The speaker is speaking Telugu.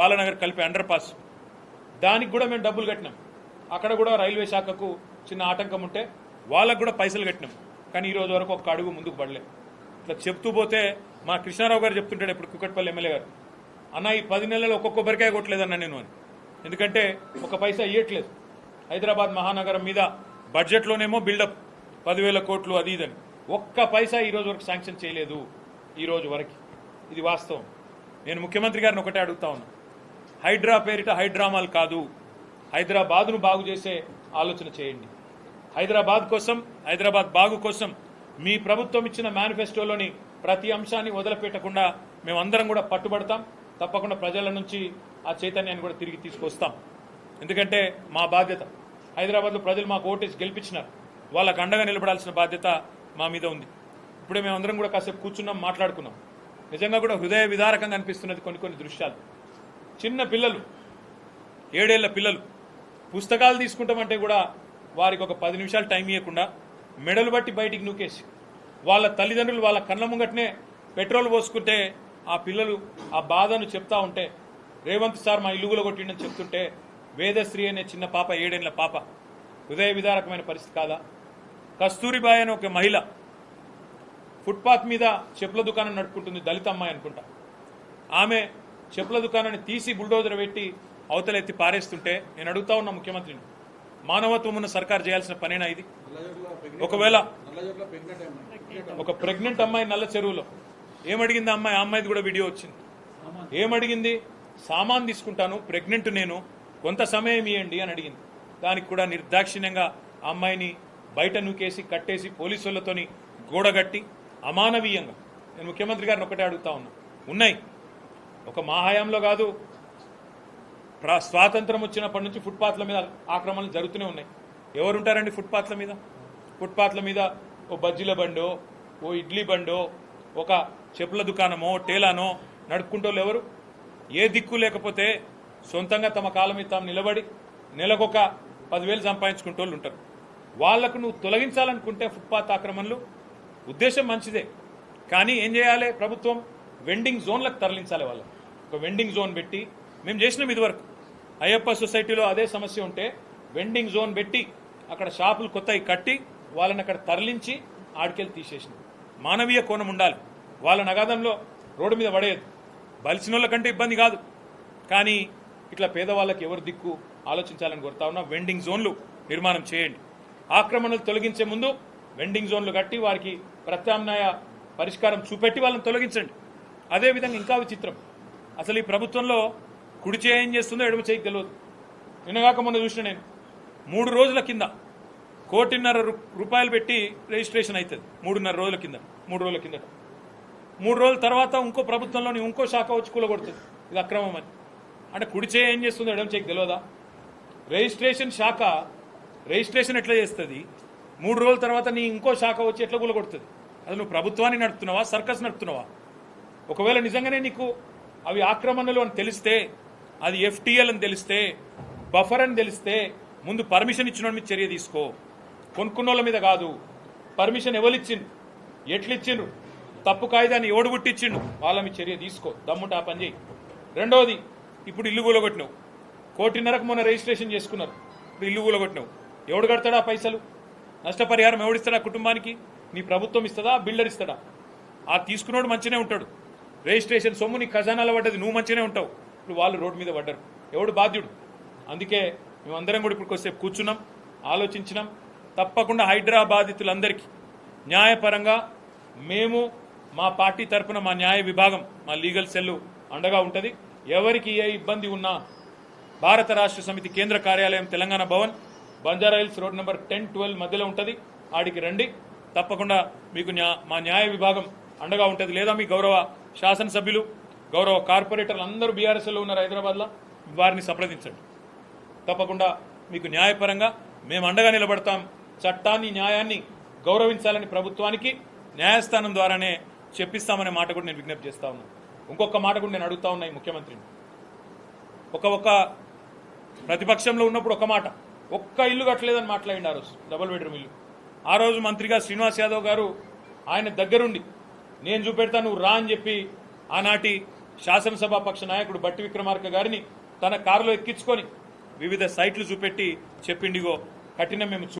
బాలనగర్ కలిపి అండర్ పాస్ దానికి కూడా మేము డబ్బులు కట్టినాం. అక్కడ కూడా రైల్వే శాఖకు చిన్న ఆటంకం ఉంటే వాళ్ళకు కూడా పైసలు కట్టినాం. కానీ ఈ రోజు వరకు ఒక్క అడుగు ముందుకు పడలేదు. ఇట్లా చెప్తూ పోతే మా కృష్ణారావు గారు చెప్తుంటాడు ఇప్పుడు కుకట్పల్లి ఎమ్మెల్యే గారు, అన్న ఈ 10 నెలలు ఒక్కొక్క కొబ్బరికాయ కొట్టలేదన్న నేను అని. ఎందుకంటే ఒక పైసా ఇవ్వట్లేదు. హైదరాబాద్ మహానగరం మీద బడ్జెట్లోనేమో బిల్డప్ 10,000 కోట్లు అది ఇదని, ఒక్క పైసా ఈ రోజు వరకు శాంక్షన్ చేయలేదు. ఈ రోజు వరకు ఇది వాస్తవం. నేను ముఖ్యమంత్రి గారిని ఒకటే అడుగుతా ఉన్నా, హైడ్రా పేరిట హైడ్రామాలు కాదు, హైదరాబాద్ను బాగు చేసే ఆలోచన చేయండి. హైదరాబాద్ కోసం, హైదరాబాద్ బాగు కోసం మీ ప్రభుత్వం ఇచ్చిన మేనిఫెస్టోలోని ప్రతి అంశాన్ని వదిలిపెట్టకుండా మేమందరం కూడా పట్టుబడతాం. తప్పకుండా ప్రజల నుంచి ఆ చైతన్యాన్ని కూడా తిరిగి తీసుకొస్తాం. ఎందుకంటే మా బాధ్యత, హైదరాబాద్లో ప్రజలు మాకు ఓటేసి గెలిపించినారు, వాళ్ళకు అండగా నిలబడాల్సిన బాధ్యత మా మీద ఉంది. ఇప్పుడే మేమందరం కూడా కాసేపు కూర్చున్నాం, మాట్లాడుకున్నాం. నిజంగా కూడా హృదయ విదారకంగా అనిపిస్తున్నది కొన్ని దృశ్యాలు. చిన్న పిల్లలు, 7 ఏళ్ల పిల్లలు పుస్తకాలు తీసుకుంటామంటే కూడా వారికి ఒక 10 నిమిషాలు టైం ఇవ్వకుండా మెడలు బట్టి బయటికి నూకేసి వాళ్ళ తల్లిదండ్రులు వాళ్ళ కళ్ళ ముంగటనే పెట్రోల్ పోసుకుంటే ఆ పిల్లలు ఆ బాధను చెప్తా ఉంటే, రేవంత్ సార్ మా ఇల్లుగులో కొట్టిండని చెప్తుంటే వేదశ్రీ అనే చిన్న పాప, 7 ఏళ్ల పాప, హృదయ విదారకమైన పరిస్థితి కాదా? కస్తూరిబాయి అనే ఒక మహిళ ఫుట్పాత్ మీద చెప్పుల దుకాణం నడుపుకుంటుంది, దళిత అమ్మాయి అనుకుంటా. ఆమె చెప్పుల దుకాణాన్ని తీసి బుల్డోజర్ పెట్టి అవతలెత్తి పారేస్తుంటే నేను అడుగుతా ఉన్నా ముఖ్యమంత్రిని, మానవత్వం ఉన్న సర్కార్ చేయాల్సిన పనేనా ఇది? ఒకవేళ ఒక ప్రెగ్నెంట్ అమ్మాయి నల్ల చెరువులో ఏమడిగింది అమ్మాయి? ఆ అమ్మాయిది కూడా వీడియో వచ్చింది. ఏమడిగింది? సామాన్ తీసుకుంటాను, ప్రెగ్నెంట్ నేను, కొంత సమయం ఇవ్వండి అని అడిగింది. దానికి కూడా నిర్దాక్షిణ్యంగా ఆ అమ్మాయిని బయట నూకేసి కట్టేసి పోలీసులతోని గోడగట్టి అమానవీయంగా. నేను ముఖ్యమంత్రి గారిని ఒకటే అడుగుతా ఉన్నా, ఉన్నాయి ఒక మా హయాంలో కాదు, స్వాతంత్రం వచ్చినప్పటి నుంచి ఫుట్పాత్ల మీద ఆక్రమణలు జరుగుతూనే ఉన్నాయి. ఎవరుంటారండి ఫుట్పాత్ల మీద? ఫుట్పాత్ల మీద ఓ బజ్జీల బండో, ఓ ఇడ్లీ బండో, ఒక చెప్పుల దుకాణమో టేలానో నడుపుకుంటోళ్ళు ఎవరు? ఏ దిక్కు లేకపోతే సొంతంగా తమ కాలం మీద తాము నిలబడి నెలకొక 10,000 సంపాదించుకుంటోళ్ళు ఉంటారు. వాళ్లకు నువ్వు తొలగించాలనుకుంటే ఫుట్పాత్ ఆక్రమణలు ఉద్దేశం మంచిదే, కానీ ఏం చేయాలి? ప్రభుత్వం వెండింగ్ జోన్లకు తరలించాలి. వాళ్ళకి ఒక వెండింగ్ జోన్ పెట్టి, మేము చేసినాం ఇదివరకు అయ్యప్ప సొసైటీలో అదే సమస్య ఉంటే వెండింగ్ జోన్ పెట్టి అక్కడ షాపులు కొత్తవి కట్టి వాళ్ళని అక్కడ తరలించి ఆడికెళ్ళి తీసేసినాం. మానవీయ కోణం ఉండాలి. వాళ్ళ నగాదంలో రోడ్డు మీద పడేయదు. బలిసిన వాళ్ళ కంటే ఇబ్బంది కాదు, కానీ ఇట్లా పేదవాళ్ళకి ఎవరు దిక్కు ఆలోచించాలని కోరుతా ఉన్నా. వెండింగ్ జోన్లు నిర్మాణం చేయండి. ఆక్రమణలు తొలగించే ముందు వెండింగ్ జోన్లు కట్టి వారికి ప్రత్యామ్నాయ పరిష్కారం చూపెట్టి వాళ్ళని తొలగించండి. అదేవిధంగా ఇంకా విచిత్రం, అసలు ఈ ప్రభుత్వంలో కుడి చేయి ఏం చేస్తుందో ఎడమ చేయికి తెలియదు. నిన్నగాక మొన్న చూసిన నేను 3 రోజుల కింద 1,50,00,000 రూపాయలు పెట్టి రిజిస్ట్రేషన్ అవుతుంది. 3.5 రోజుల కింద, 3 రోజుల కిందట. 3 రోజుల తర్వాత ఇంకో ప్రభుత్వంలోని ఇంకో శాఖ వచ్చి కూలగొడుతుంది. ఇది అక్రమం అని. అంటే కుడి చేయి ఏం చేస్తుందో ఎడమ చేయికి తెలియదా? రిజిస్ట్రేషన్ శాఖ రిజిస్ట్రేషన్ ఎట్లా చేస్తుంది? 3 రోజుల తర్వాత నీ ఇంకో శాఖ వచ్చి ఎట్లా కూలగొడుతుంది? అది నువ్వు ప్రభుత్వాన్ని నడుపుతున్నావా, సర్కస్ నడుపుతున్నావా? ఒకవేళ నిజంగానే నీకు అవి ఆక్రమణలు అని తెలిస్తే, అది FTL అని తెలిస్తే, బఫర్ అని తెలిస్తే ముందు పర్మిషన్ ఇచ్చిన మీద చర్య తీసుకో. కొనుక్కున్నోళ్ళ మీద కాదు. పర్మిషన్ ఎవరిచ్చిండు, ఎట్లిచ్చిండ్రు, తప్పు కాయిదాన్ని ఎవడు గుట్టిచ్చిండు, వాళ్ళ మీద చర్య తీసుకో. దమ్ముంటే ఆ పని చేయి. రెండవది, ఇప్పుడు ఇల్లు కూలగొట్టినావు. 1,50,00,000 మొన్న రిజిస్ట్రేషన్ చేసుకున్నారు. ఇప్పుడు ఇల్లు కూలగొట్టినావు. ఎవడు కడతాడా పైసలు? నష్టపరిహారం ఎవడిస్తాడా కుటుంబానికి? నీ ప్రభుత్వం ఇస్తుందా, బిల్డర్ ఇస్తాడా? ఆ తీసుకున్నాడు మంచిగానే ఉంటాడు. రిజిస్ట్రేషన్ సొమ్ము నీ ఖజానాలో పడ్డది, నువ్వు మంచిగానే ఉంటావు. ఇప్పుడు వాళ్ళు రోడ్డు మీద పడ్డారు. ఎవడు బాధ్యుడు? అందుకే మేమందరం కూడా ఇప్పుడు కొద్దిసేపు కూర్చున్నాం, ఆలోచించినాం. తప్పకుండా హైడ్రా బాధితులందరికీ న్యాయపరంగా మేము మా పార్టీ తరఫున మా న్యాయ విభాగం, మా లీగల్ సెల్లు అండగా ఉంటుంది. ఎవరికి ఏ ఇబ్బంది ఉన్నా భారత రాష్ట్ర సమితి కేంద్ర కార్యాలయం తెలంగాణ భవన్, బంజారాహిల్స్ రోడ్ నెంబర్ 10-12 మధ్యలో ఉంటుంది. ఆడికి రండి. తప్పకుండా మీకు మా న్యాయ విభాగం అండగా ఉంటుంది. లేదా మీ గౌరవ శాసనసభ్యులు, గౌరవ కార్పొరేటర్లు అందరూ బీఆర్ఎస్లో ఉన్నారు హైదరాబాద్లో, వారిని సంప్రదించండి. తప్పకుండా మీకు న్యాయపరంగా మేము అండగా నిలబడతాం. చట్టాన్ని, న్యాయాన్ని గౌరవించాలని ప్రభుత్వానికి న్యాయస్థానం ద్వారానే చెప్పిస్తామనే మాట కూడా నేను విజ్ఞప్తి చేస్తా ఉన్నాను. ఇంకొక మాట కూడా నేను అడుగుతా ఉన్నా ఈ ముఖ్యమంత్రిని. ఒక ప్రతిపక్షంలో ఉన్నప్పుడు ఒక మాట, ఒక్క ఇల్లు కట్టలేదని మాట్లాడింది ఆ రోజు, డబుల్ బెడ్రూమ్ ఇల్లు. ఆ రోజు మంత్రిగా శ్రీనివాస్ యాదవ్ గారు ఆయన దగ్గరుండి నేను చూపెడతా నువ్వు రా అని చెప్పి ఆనాటి శాసనసభ పక్ష నాయకుడు బట్టి విక్రమార్క గారిని తన కారులో ఎక్కించుకొని వివిధ సైట్లు చూపెట్టి చెప్పిండిగో కఠిన మేము